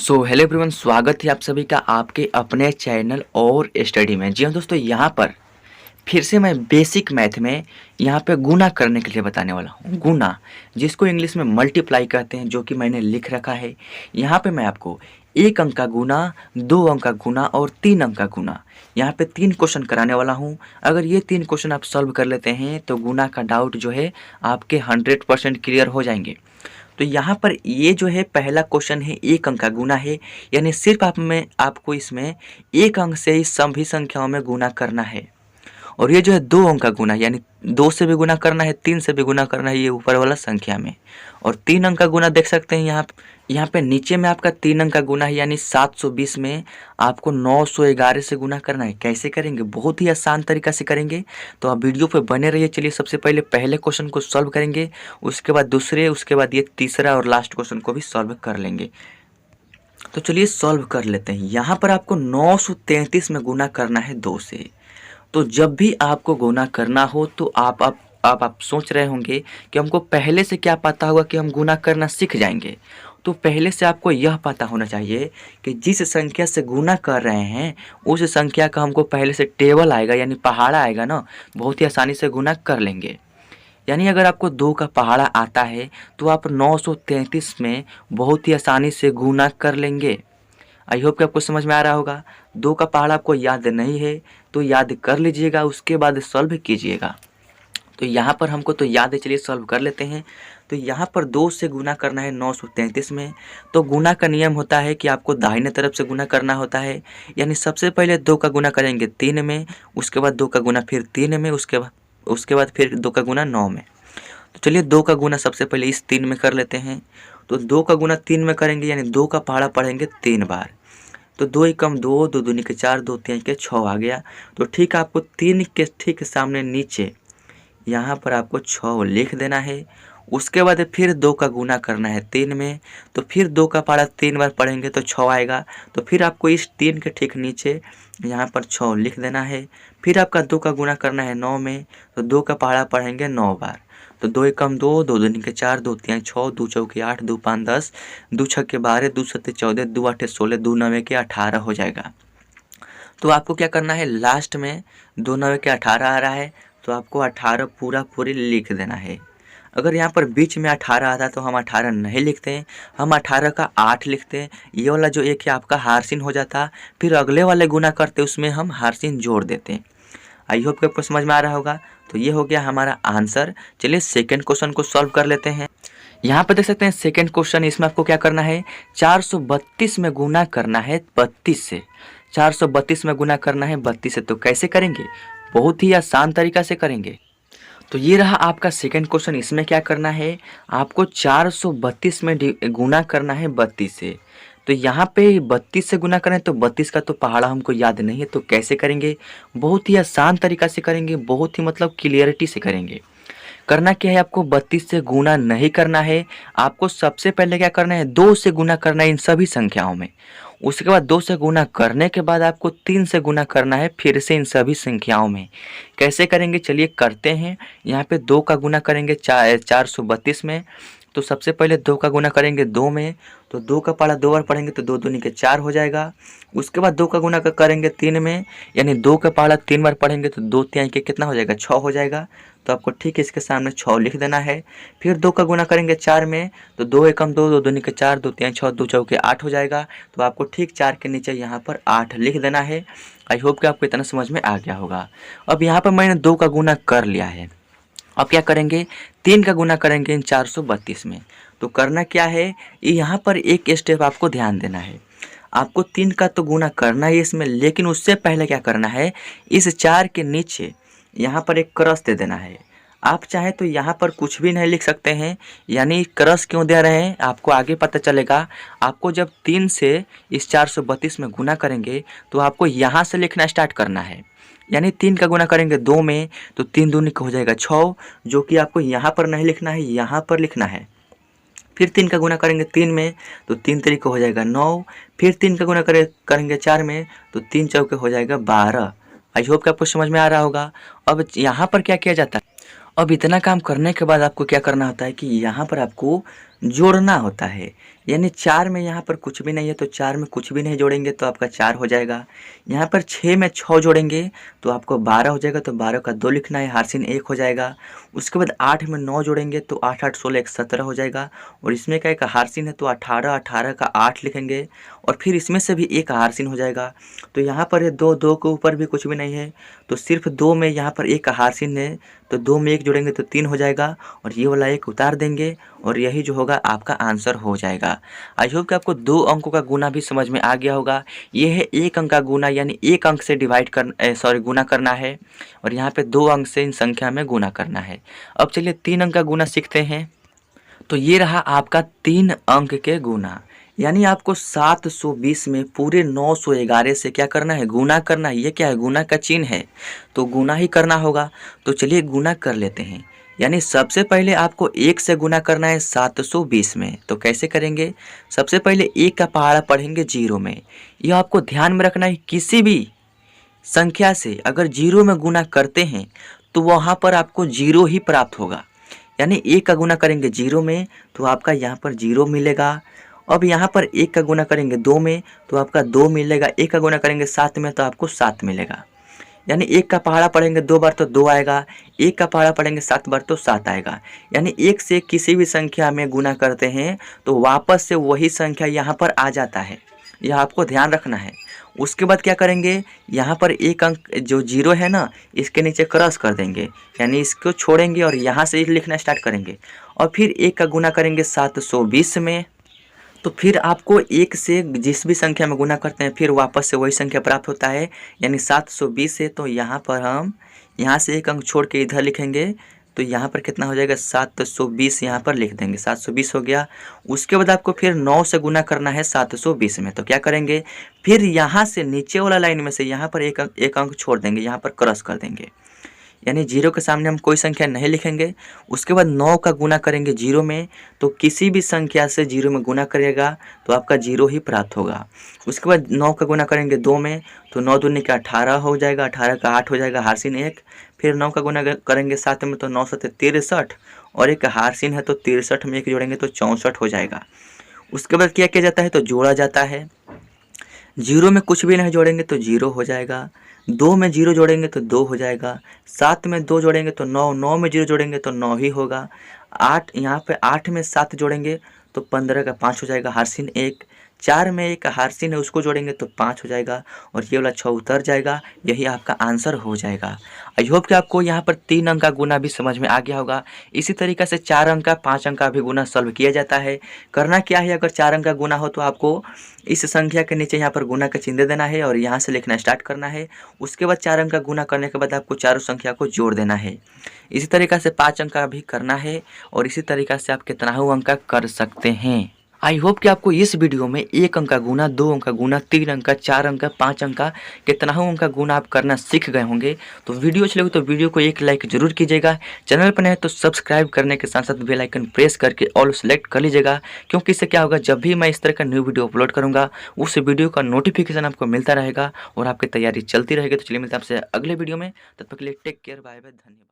So hello everyone, स्वागत है आप सभी का आपके अपने चैनल और स्टडी में। जी हाँ दोस्तों, यहाँ पर फिर से मैं बेसिक मैथ में यहाँ पे गुना करने के लिए बताने वाला हूँ। गुना, जिसको इंग्लिश में मल्टीप्लाई कहते हैं, जो कि मैंने लिख रखा है। यहाँ पे मैं आपको 1 अंक का गुना, 2 अंक का गुना और 3 अंक का गुना, यहाँ पे 3 क्वेश्चन कराने वाला हूँ। अगर ये 3 क्वेश्चन आप सॉल्व कर लेते हैं तो गुना का डाउट जो है आपके 100% क्लियर हो जाएंगे। तो यहाँ पर ये जो है पहला क्वेश्चन है, 1 अंक का गुना है, यानी सिर्फ आपको इसमें 1 अंक से ही सभी संख्याओं में गुना करना है। और ये जो है 2 अंक का गुना, यानी 2 से भी गुना करना है, 3 से भी गुना करना है, ये ऊपर वाला संख्या में। और 3 अंक का गुना देख सकते हैं यहाँ पे नीचे में आपका 3 अंक का गुना है, यानी 720 में आपको 911 से गुना करना है। कैसे करेंगे? बहुत ही आसान तरीका से करेंगे, तो आप वीडियो पे बने रहिए। चलिए सबसे पहले पहले क्वेश्चन को सॉल्व करेंगे, उसके बाद दूसरे, उसके बाद ये तीसरा और लास्ट क्वेश्चन को भी सॉल्व कर लेंगे। तो चलिए सॉल्व कर लेते हैं। यहाँ पर आपको 933 में गुना करना है 2 से। तो जब भी आपको गुना करना हो तो आप सोच रहे होंगे कि हमको पहले से क्या पता होगा कि हम गुना करना सीख जाएंगे। तो पहले से आपको यह पता होना चाहिए कि जिस संख्या से गुना कर रहे हैं उस संख्या का हमको पहले से टेबल आएगा, यानी पहाड़ा आएगा ना, बहुत ही आसानी से गुना कर लेंगे। यानी अगर आपको 2 का पहाड़ा आता है तो आप 933 में बहुत ही आसानी से गुना कर लेंगे। आई होप कि आपको समझ में आ रहा होगा। 2 का पहाड़ा आपको याद नहीं है तो याद कर लीजिएगा, उसके बाद सॉल्व कीजिएगा। तो यहाँ पर हमको तो याद है, चलिए सॉल्व कर लेते हैं। तो यहाँ पर 2 से गुना करना है 933 में। तो गुना का नियम होता है कि आपको दाहिने तरफ से गुना करना होता है, यानी सबसे पहले 2 का गुना करेंगे 3 में, उसके बाद 2 का गुना फिर 3 में, उसके बाद फिर 2 का गुना 9 में। तो चलिए 2 का गुना सबसे पहले इस 3 में कर लेते हैं। तो 2 का गुना 3 में करेंगे, यानी 2 का पहाड़ा पढ़ेंगे 3 बार। तो 2 एकम 2, 2 दूनी के 4, 2 तीन के 6 आ गया। तो ठीक आपको 3 के ठीक सामने नीचे यहाँ पर आपको 6 लिख देना है। उसके बाद फिर 2 का गुना करना है 3 में। तो फिर 2 का पहाड़ा 3 बार पढ़ेंगे तो 6 आएगा। तो फिर आपको इस 3 के ठीक नीचे यहाँ पर 6 लिख देना है। फिर आपका 2 का गुना करना है 9 में। तो 2 का पहाड़ा पढ़ेंगे 9 बार। तो 2 एकम 2, 2 दूनी के 4, 2 तीन 6, 2 चौके 8, 2 पाँच 10, 2 छक्के 12, 2 सत्ते 14, 2 आठे 16, 2 नवे के 18 हो जाएगा। तो आपको क्या करना है, लास्ट में 2 नवे के 18 आ रहा है तो आपको 18 पूरी लिख देना है। अगर यहाँ पर बीच में 18 आता तो हम 18 नहीं लिखते हैं, हम 18 का 8 लिखते हैं। ये वाला जो एक है आपका हारसीन हो जाता, फिर अगले वाले गुना करते उसमें हम हारसीन जोड़ देते हैं। आई होप कि आपको समझ में आ रहा होगा। तो ये हो गया हमारा आंसर। चलिए सेकेंड क्वेश्चन को सॉल्व कर लेते हैं। यहाँ पे देख सकते हैं सेकेंड क्वेश्चन, इसमें आपको क्या करना है, 432 में गुना करना है 32 से। 432 में गुना करना है 32 से। तो कैसे करेंगे? बहुत ही आसान तरीका से करेंगे। तो ये रहा आपका सेकेंड क्वेश्चन। इसमें क्या करना है, आपको 432 में गुना करना है 32 से। तो यहाँ पे 32 से गुना करें तो 32 का तो पहाड़ा हमको याद नहीं है, तो कैसे करेंगे? बहुत ही आसान तरीका से करेंगे, बहुत ही मतलब क्लियरिटी से करेंगे। करना क्या है, आपको 32 से गुना नहीं करना है। आपको सबसे पहले क्या करना है, 2 से गुना करना है इन सभी संख्याओं में। उसके बाद 2 से गुना करने के बाद आपको 3 से गुना करना है फिर से इन सभी संख्याओं में। कैसे करेंगे चलिए करते हैं। यहाँ पे 2 का गुना करेंगे 432 में। तो सबसे पहले 2 का गुना करेंगे 2 में। तो 2 का पहाड़ा 2 बार पढ़ेंगे तो 2 दूनी के 4 हो जाएगा। उसके बाद 2 का गुना करेंगे 3 में, यानी 2 का पहाड़ा 3 बार पढ़ेंगे तो 2 तिहाई के कितना हो जाएगा, 6 हो जाएगा। तो आपको ठीक इसके सामने 6 लिख देना है। फिर 2 का गुना करेंगे 4 में। तो 2 एकम 2, 2 दूनी के 4, 2 तिहाई 6, 2 चौके 8 हो जाएगा। तो आपको ठीक 4 के नीचे यहाँ पर 8 लिख देना है। आई होप कि आपको इतना समझ में आ गया होगा। अब यहाँ पर मैंने 2 का गुना कर लिया है। अब क्या करेंगे, 3 का गुना करेंगे इन 432 में। तो करना क्या है, यहाँ पर एक स्टेप आपको ध्यान देना है। आपको 3 का तो गुना करना है इसमें, लेकिन उससे पहले क्या करना है, इस 4 के नीचे यहाँ पर एक क्रॉस दे देना है। आप चाहे तो यहाँ पर कुछ भी नहीं लिख सकते हैं, यानी क्रॉस क्यों दे रहे हैं आपको आगे पता चलेगा। आपको जब 3 से इस 432 में गुना करेंगे तो आपको यहाँ से लिखना स्टार्ट करना है। यानी 3 का गुना करेंगे 2 में तो 3 दूनी का हो जाएगा 6, जो कि आपको यहाँ पर नहीं लिखना है, यहाँ पर लिखना है। फिर 3 का गुना करेंगे 3 में तो 3 तरीके हो जाएगा 9। फिर 3 का गुना करेंगे 4 में तो 3 चौके हो जाएगा 12। आई होप कि आपको समझ में आ रहा होगा। अब यहाँ पर क्या किया जाता है, अब इतना काम करने के बाद आपको क्या करना होता है कि यहाँ पर आपको जोड़ना होता है। यानी 4 में यहाँ पर कुछ भी नहीं है तो 4 में कुछ भी नहीं जोड़ेंगे तो आपका 4 हो जाएगा। यहाँ पर 6 में 6 जोड़ेंगे तो आपको 12 हो जाएगा, तो 12 का 2 लिखना है, हारसीन 1 हो जाएगा। उसके बाद 8 में 9 जोड़ेंगे तो 8 8 16 एक 17 हो जाएगा, और इसमें का एक हारसीन है तो 18 18 का 8 लिखेंगे, और फिर इसमें से भी एक हारसीन हो जाएगा। तो यहाँ पर ये 2 2 के ऊपर भी कुछ भी नहीं है तो सिर्फ 2 में यहाँ पर एक हारसीन है, तो 2 में 1 जोड़ेंगे तो 3 हो जाएगा, और ये वाला 1 उतार देंगे और यही जो होगा आपका आंसर हो जाएगा। आई होप कि आपको 2 अंकों का गुना भी समझ में आ गया होगा। ये है 1 अंक का गुना, यानी 1 अंक से गुना करना है, और यहाँ पे 2 अंक से इन संख्या में गुना करना है। अब चलिए 3 अंक का गुना सीखते हैं। तो ये रहा आपका 3 अंक के गुना, यानी आपको 720 में पूरे 911 से क्या करना है, गुना करना है। ये क्या है, गुना का चिन्ह है तो गुना ही करना होगा। तो चलिए गुना कर लेते हैं। यानी सबसे पहले आपको 1 से गुना करना है 720 में। तो कैसे करेंगे, सबसे पहले 1 का पहाड़ा पढ़ेंगे 0 में। यह आपको ध्यान में रखना है, किसी भी संख्या से अगर 0 में गुना करते हैं तो वहाँ पर आपको 0 ही प्राप्त होगा। यानी 1 का गुना करेंगे 0 में तो आपका यहाँ पर 0 मिलेगा। अब यहाँ पर 1 का गुना करेंगे 2 में तो आपका 2 मिलेगा। 1 का गुना करेंगे 7 में तो आपको 7 मिलेगा। यानी 1 का पहाड़ा पढ़ेंगे 2 बार तो 2 आएगा, 1 का पहाड़ा पढ़ेंगे 7 बार तो 7 आएगा। यानी 1 से किसी भी संख्या में गुना करते हैं तो वापस से वही संख्या यहाँ पर आ जाता है, यह आपको ध्यान रखना है। उसके बाद क्या करेंगे, यहाँ पर 1 अंक जो 0 है ना, इसके नीचे क्रॉस कर देंगे, यानी इसको छोड़ेंगे और यहाँ से लिखना स्टार्ट करेंगे। और फिर 1 का गुना करेंगे 720 में, तो फिर आपको 1 से जिस भी संख्या में गुना करते हैं फिर वापस से वही संख्या प्राप्त होता है, यानी 720 है। तो यहाँ पर हम यहाँ से 1 अंक छोड़ के इधर लिखेंगे तो यहाँ पर कितना हो जाएगा, 720 यहाँ पर लिख देंगे, 720 हो गया। उसके बाद आपको फिर 9 से गुना करना है 720 में। तो क्या करेंगे, फिर यहाँ से नीचे वाला लाइन में से यहाँ पर एक अंक छोड़ देंगे, यहाँ पर क्रॉस कर देंगे, यानी 0 के सामने हम कोई संख्या नहीं लिखेंगे। उसके बाद 9 का गुना करेंगे 0 में, तो किसी भी संख्या से 0 में गुना करेगा तो आपका 0 ही प्राप्त होगा। उसके बाद 9 का गुना करेंगे 2 में, तो 9 दूनी का 18 हो जाएगा, 18 का 8 हो जाएगा, हारसीन 1। फिर 9 का गुना करेंगे 7 में तो 9 7 63, और एक हारसीन है तो 63 में 1 जोड़ेंगे तो 64 हो जाएगा। उसके बाद क्या किया जाता है, तो जोड़ा जाता है। 0 में कुछ भी नहीं जोड़ेंगे तो 0 हो जाएगा, 2 में 0 जोड़ेंगे तो 2 हो जाएगा, 7 में 2 जोड़ेंगे तो 9, 9 में 0 जोड़ेंगे तो 9 ही होगा। 8 यहाँ पे 8 में 7 जोड़ेंगे तो 15 का 5 हो जाएगा, हारसीन 1। 4 में एक हारसीन है उसको जोड़ेंगे तो 5 हो जाएगा, और ये वाला 6 उतर जाएगा, यही आपका आंसर हो जाएगा। आई होप कि आपको यहाँ पर 3 अंक का गुना भी समझ में आ गया होगा। इसी तरीक़े से 4 अंक का 5 अंक का भी गुना सॉल्व किया जाता है। करना क्या है, अगर 4 अंक का गुना हो तो आपको इस संख्या के नीचे यहाँ पर गुना का चिन्ह दे देना है और यहाँ से लिखना स्टार्ट करना है। उसके बाद 4 अंक का गुना करने के बाद आपको चारों संख्या को जोड़ देना है। इसी तरीक़े से 5 अंक का भी करना है, और इसी तरीक़े से आप कितना अंक का कर सकते हैं। आई होप कि आपको इस वीडियो में 1 अंक का गुना, 2 अंक का गुना, 3 अंक का, 4 अंक का, 5 अंक का, कितना अंक का गुना आप करना सीख गए होंगे। तो वीडियो अच्छी लगी तो वीडियो को एक लाइक जरूर कीजिएगा। चैनल पर नए तो सब्सक्राइब करने के साथ साथ बेल आइकन प्रेस करके ऑल सेलेक्ट कर लीजिएगा, क्योंकि इससे क्या होगा, जब भी मैं इस तरह का न्यू वीडियो अपलोड करूँगा उस वीडियो का नोटिफिकेशन आपको मिलता रहेगा और आपकी तैयारी चलती रहेगी। तो चलिए मिलते हैं आपसे अगले वीडियो में, तब तक के लिए टेक केयर, बाय बाय, धन्यवाद।